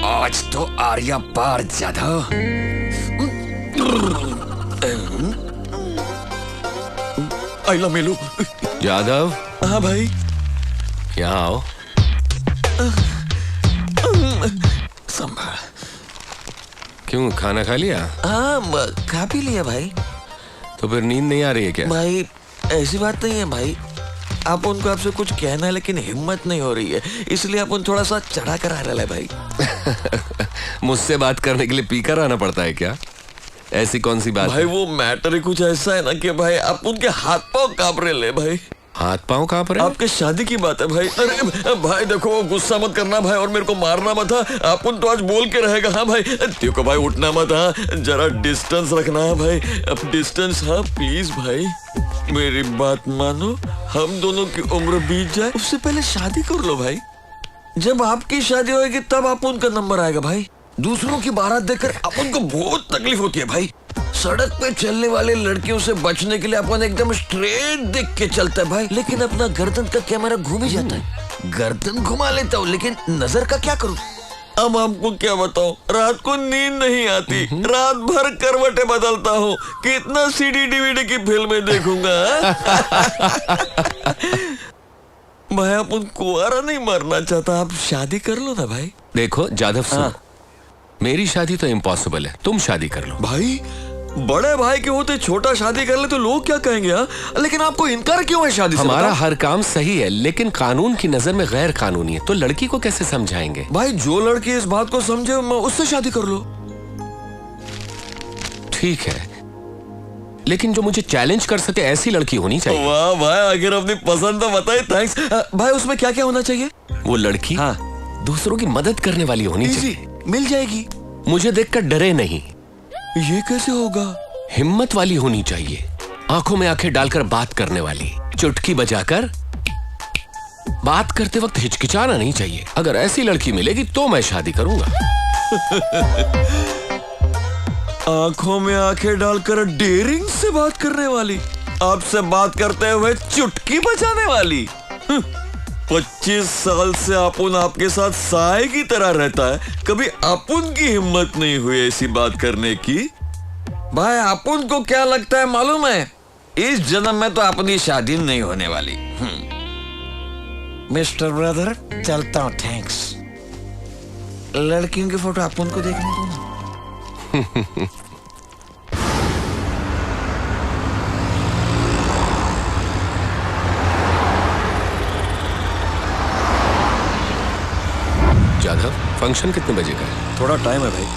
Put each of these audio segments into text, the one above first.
आज तो आर्या पार जाधव। आइला मेलू। जाधव। हाँ भाई। यहाँ आओ। संभाल। क्यों, खाना खा लिया? हाँ खा पी लिया भाई। तो फिर नींद नहीं आ रही है क्या? भाई ऐसी बात नहीं है भाई, आप उनको आपसे कुछ कहना है लेकिन हिम्मत नहीं हो रही है, इसलिए आप उन थोड़ा सा चढ़ा कर आ रहा है भाई। मुझसे बात करने के लिए पीकर आना पड़ता है क्या? ऐसी कौन सी बात भाई है? वो मैटर ही कुछ ऐसा है ना कि भाई आप उनके हाथ पांव कांप रहे ले भाई। हाथ पांव कांप रहे? आपके शादी की बात है भाई। अरे भाई देखो, गुस्सा मत करना भाई और मेरे को मारना मत। आप उन तो आज बोल के रहेगा। हाँ भाई देखो भाई, उठना मत। हाँ जरा डिस्टेंस रखना है भाई, अब डिस्टेंस। हाँ प्लीज भाई मेरी बात मानो, हम दोनों की उम्र बीत जाए उससे पहले शादी कर लो भाई। जब आपकी शादी होगी तब आप उनका नंबर आएगा भाई। दूसरों की बारात देखकर अपन को बहुत तकलीफ होती है भाई। सड़क पे चलने वाले लड़कियों से बचने के लिए अपन एकदम स्ट्रेट देख के चलता है भाई, लेकिन अपना गर्दन का कैमरा घूम ही जाता है। गर्दन घुमा लेता हूँ लेकिन नजर का क्या करूँ। अब आपको क्या बताऊं, रात को नींद नहीं आती, रात भर करवटें बदलता हूँ। कितना सीडी डीवीडी की फिल्में देखूंगा। भाई आप उन कुंवारा नहीं मरना चाहता, आप शादी कर लो ना भाई। देखो जाधव सुनो, मेरी शादी तो इम्पॉसिबल है, तुम शादी कर लो। भाई बड़े भाई के होते छोटा शादी कर ले तो लोग क्या कहेंगे? हाँ लेकिन आपको इनकार क्यों है शादी से? हमारा हर काम सही है लेकिन कानून की नजर में गैर कानूनी है, तो लड़की को कैसे समझाएंगे? भाई जो लड़की इस बात को समझे उससे शादी कर लो। ठीक है, लेकिन जो मुझे चैलेंज कर सके ऐसी लड़की होनी चाहिए। वाह भाई, अगर अपनी पसंद तो बताए। थैंक्स भाई। उसमें क्या क्या होना चाहिए? वो लड़की दूसरों की मदद करने वाली होनी चाहिए। मिल जाएगी। मुझे देखकर डरे नहीं। ये कैसे होगा? हिम्मत वाली होनी चाहिए, आंखों में आंखें डालकर बात करने वाली, चुटकी बजाकर बात करते वक्त हिचकिचाना नहीं चाहिए। अगर ऐसी लड़की मिलेगी तो मैं शादी करूंगा। आंखों में आंखें डालकर डेयरिंग से बात करने वाली, आपसे बात करते हुए चुटकी बजाने वाली। 25 साल से अपुन आपके साथ साए की तरह रहता है, कभी अपुन की हिम्मत नहीं हुई ऐसी बात करने की। भाई अपुन को क्या लगता है मालूम है, इस जन्म में तो अपनी शादी नहीं होने वाली। मिस्टर ब्रदर चलता हूँ, थैंक्स। लड़कियों की फोटो अपुन को देखने दो ना। जाधव, फंक्शन कितने बजे का है? थोड़ा टाइम है भाई।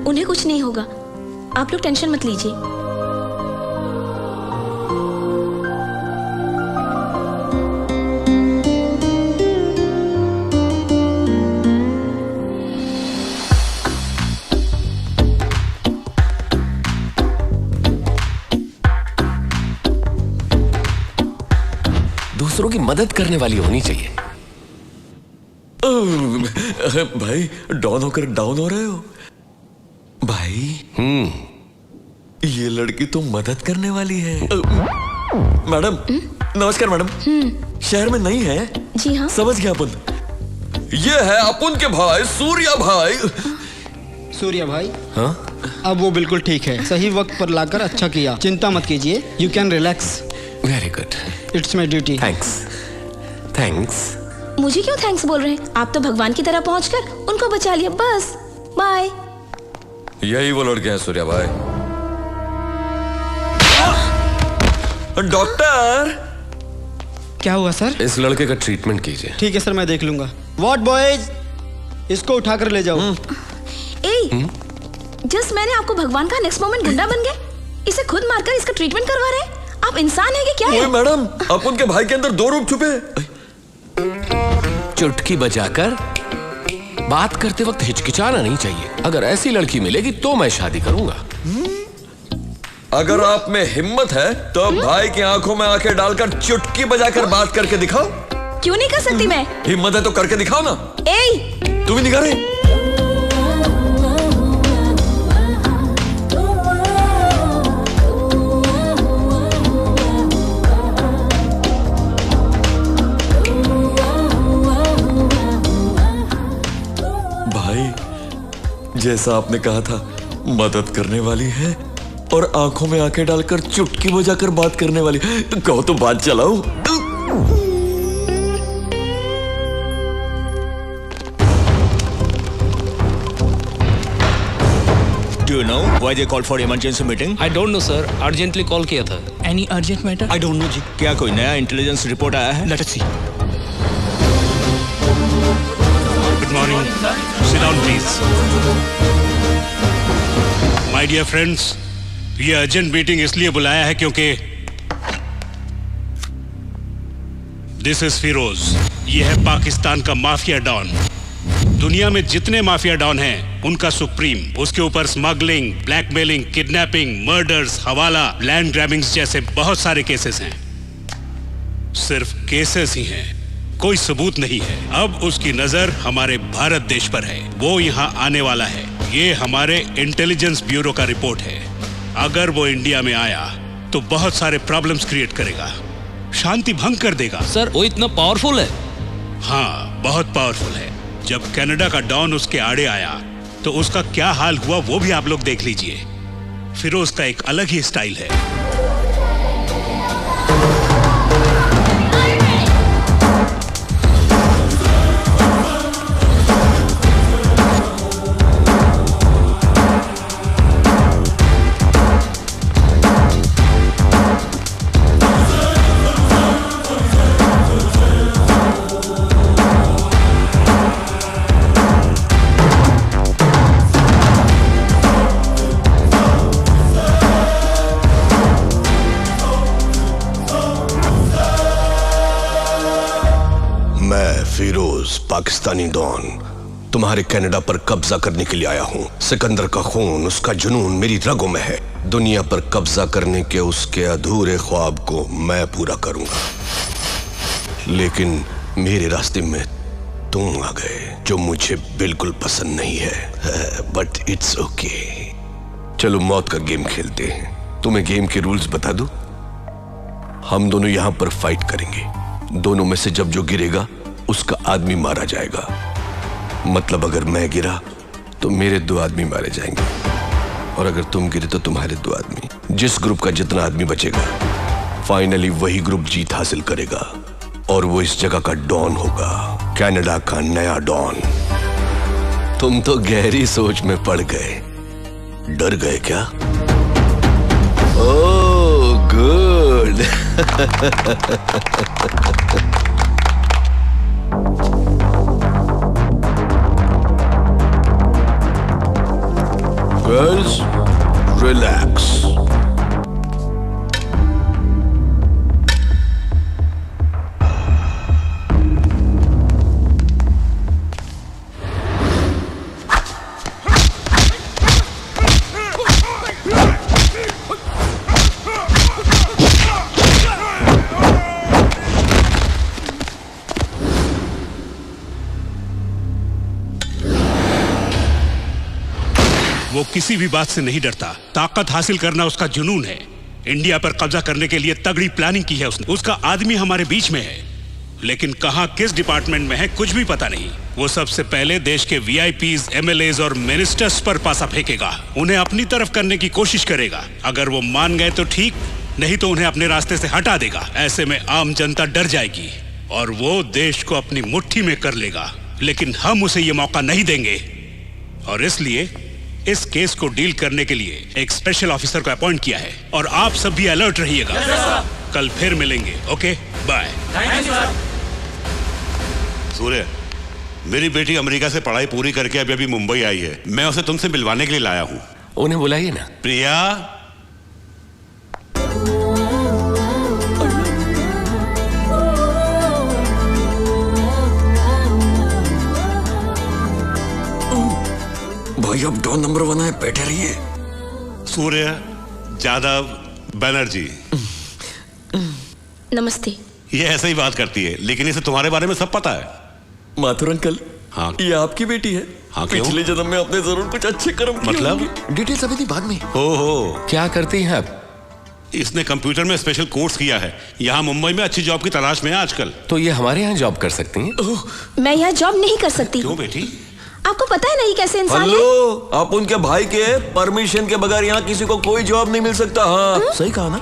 उन्हें कुछ नहीं होगा, आप लोग टेंशन मत लीजिए। दूसरों की मदद करने वाली होनी चाहिए। भाई डाउन होकर डाउन हो रहे हो भाई। ये लड़की तो मदद करने वाली है। मैडम नमस्कार। मैडम शहर में नहीं है? जी हाँ समझ गया अपन। ये है अपन के भाई सूर्या भाई। सूर्या भाई? हाँ? अब वो बिल्कुल ठीक है, सही वक्त पर लाकर अच्छा किया। चिंता मत कीजिए, you can relax. Very good, it's my duty. Thanks. Thanks. मुझे क्यों थैंक्स बोल रहे हैं? आप तो भगवान की तरह पहुंचकर उनको बचा लिया, बस। बाय। यही वो लड़के हैं सूर्या भाई। डॉक्टर क्या हुआ सर? इस लड़के का ट्रीटमेंट कीजिए। ठीक है सर, मैं देख लूंगा। व्हाट बॉयज, इसको उठाकर ले जाओ। जस्ट मैंने आपको भगवान का नेक्स्ट मोमेंट गुंडा बन गए, इसे खुद मारकर इसका ट्रीटमेंट करवा रहे हैं। आप इंसान है कि क्या है? मैडम अपन के भाई के अंदर दो रूप छुपे। चुटकी बजाकर बात करते वक्त हिचकिचाना नहीं चाहिए। अगर ऐसी लड़की मिलेगी तो मैं शादी करूंगा। अगर आप में हिम्मत है तो भाई की आंखों में आंखें डालकर चुटकी बजाकर बात करके दिखाओ। क्यों नहीं कर सकती मैं? हिम्मत है तो करके दिखाओ ना। तुम्ही निघा रे. भाई जैसा आपने कहा था, मदद करने वाली है और आंखों में आंखें डालकर चुटकी बजाकर बात करने वाली. कहो तो बात चलाओ. Do you know why they called for emergency meeting? I don't know sir, urgently call किया था. Any urgent matter? I don't know जी. क्या कोई नया इंटेलिजेंस रिपोर्ट आया है? Let us see. Good morning. Sit down, please. My dear friends, ये urgent meeting इसलिए बुलाया है क्योंकि दिस इज फिरोज. ये है पाकिस्तान का माफिया डॉन. दुनिया में जितने माफिया डॉन हैं, उनका सुप्रीम. उसके ऊपर स्मगलिंग, ब्लैकमेलिंग, किडनैपिंग, मर्डर्स, हवाला, लैंड ग्रैबिंग्स जैसे बहुत सारे केसेस हैं. सिर्फ केसेस ही हैं, कोई सबूत नहीं है. अब उसकी नजर हमारे भारत देश पर है. वो यहाँ आने वाला है. ये हमारे इंटेलिजेंस ब्यूरो का रिपोर्ट है. अगर वो इंडिया में आया तो बहुत सारे प्रॉब्लम्स क्रिएट करेगा, शांति भंग कर देगा. सर वो इतना पावरफुल है? हाँ, बहुत पावरफुल है. जब कनाडा का डॉन उसके आड़े आया तो उसका क्या हाल हुआ वो भी आप लोग देख लीजिए. फिरोज का एक अलग ही स्टाइल है. फिरोज, पाकिस्तानी डॉन, तुम्हारे कनाडा पर कब्जा करने के लिए आया हूं. सिकंदर का खून, उसका जुनून मेरी रगों में है. दुनिया पर कब्जा करने के उसके अधूरे ख्वाब को मैं पूरा करूंगा. लेकिन मेरे रास्ते में तुम आ गए, जो मुझे बिल्कुल पसंद नहीं है. But it's okay. चलो मौत का गेम खेलते हैं. तुम्हें गेम के रूल्स बता दूं? हम दोनों यहां पर फाइट करेंगे. दोनों में से जब जो गिरेगा उसका आदमी मारा जाएगा. मतलब अगर मैं गिरा तो मेरे 2 आदमी मारे जाएंगे, और अगर तुम गिरे तो तुम्हारे 2 आदमी. जिस ग्रुप का जितना आदमी बचेगा, फाइनली वही ग्रुप जीत हासिल करेगा, और वो इस जगह का डॉन होगा. कनाडा का नया डॉन. तुम तो गहरी सोच में पड़ गए. डर गए क्या? Oh good. Girls, relax. वो किसी भी बात से नहीं डरता. ताकत हासिल करना उसका जुनून है. इंडिया पर कब्जा करने के लिए तगड़ी प्लानिंग की है उसने. उसका आदमी हमारे बीच में है, लेकिन कहां किस डिपार्टमेंट में है कुछ भी पता नहीं. वो सबसे पहले देश के वीआईपीज, एमएलएज और मिनिस्टर्स पर पासा फेंकेगा. उन्हें अपनी तरफ करने की कोशिश करेगा. अगर वो मान गए तो ठीक, नहीं तो उन्हें अपने रास्ते से हटा देगा. ऐसे में आम जनता डर जाएगी और वो देश को अपनी मुट्ठी में कर लेगा. लेकिन हम उसे ये मौका नहीं देंगे, और इसलिए इस केस को डील करने के लिए एक स्पेशल ऑफिसर को अपॉइंट किया है. और आप सब भी अलर्ट रहिएगा. कल फिर मिलेंगे. Okay, bye. सूर्य, मेरी बेटी अमेरिका से पढ़ाई पूरी करके अभी मुंबई आई है. मैं उसे तुमसे मिलवाने के लिए लाया हूँ. उन्हें बुलाइए ना. प्रिया, भाई अब डॉन नंबर 1 है, बैठे रहिए. सूर्य यादव बनर्जी. नमस्ते. ये ऐसे ही बात करती है, लेकिन इसे तुम्हारे बारे में सब पता है. माथुर अंकल, हाँ। ये आपकी बेटी है? हाँ, क्यों? पिछले जन्म में आपने जरूर कुछ अच्छे कर्म किए मतलब? होंगे। डिटेल्स अभी नहीं, बाद में। हो क्या करती हैं आप? इसने कंप्यूटर में स्पेशल कोर्स किया है, यहाँ मुंबई में अच्छी जॉब की तलाश में है आजकल। तो ये हमारे यहाँ जॉब कर सकती हैं? मैं यहाँ जॉब नहीं कर सकती। क्यों बेटी? आपको पता है नहीं कैसे इंसान है? हेलो, आप उनके भाई के परमिशन के बगैर यहाँ किसी को कोई जॉब नहीं मिल सकता। हाँ, सही कहा ना?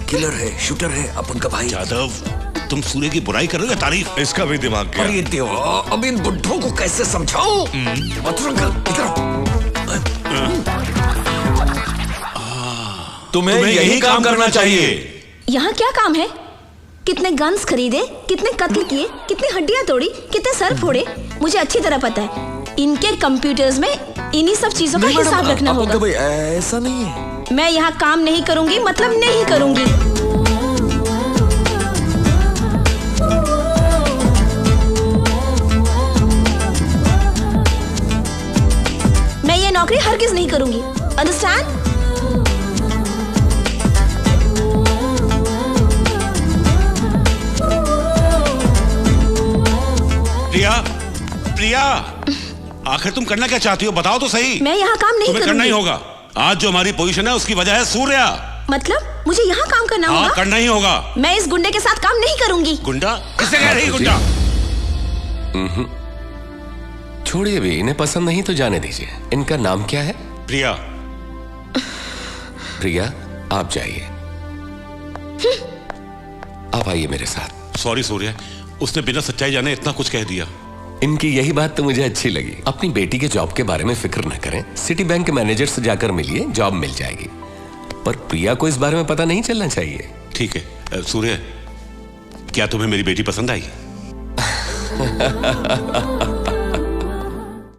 किलर है, शूटर है, अपन का भाई। यादव, तुम सूर्य की बुराई कर रहे हो या तारीफ? इसका भी दिमाग गया। अरे देवा, अब इन बुड्ढों को कैसे समझाऊं? तुम्हें यही काम करना चाहिए। यहाँ क्या काम है? कितने गन्स खरीदे, कितने कत्ल किए, कितनी हड्डियां तोड़ी, कितने सर फोड़े, मुझे अच्छी तरह पता है। इनके कंप्यूटर्स में इन्हीं सब चीजों का हिसाब रखना होगा। भाई ऐसा नहीं है। मैं यहाँ काम नहीं करूंगी, मतलब नहीं करूंगी। मैं ये नौकरी हरगिज नहीं करूंगी। अंडरस्टैंड? प्रिया, प्रिया, आखिर तुम करना क्या चाहती हो? बताओ तो सही। मैं यहाँ काम नहीं तुम्हें करना ही करूंगी। होगा। आज जो हमारी पोजीशन है उसकी वजह है सूर्या। मतलब मुझे यहाँ काम करना हाँ, होगा? करना ही होगा। मैं इस गुंडे के साथ काम नहीं करूंगी। गुंडा? किसने कह रही गुंडा? छोड़िए भी, इन्हें पसंद नहीं तो जाने दीजिए। इनका नाम क्या है? प्रिया। प्रिया, आप जाइए। आप आइए मेरे साथ। सॉरी सूर्या, उसने बिना सच्चाई जाने इतना कुछ कह दिया। इनकी यही बात तो मुझे अच्छी लगी। अपनी बेटी के जॉब के बारे में फिक्र न करें, सिटी बैंक के मैनेजर से जाकर मिलिए, जॉब मिल जाएगी। पर प्रिया को इस बारे में पता नहीं चलना चाहिए। ठीक है। सूर्य, क्या तुम्हें मेरी बेटी पसंद आई?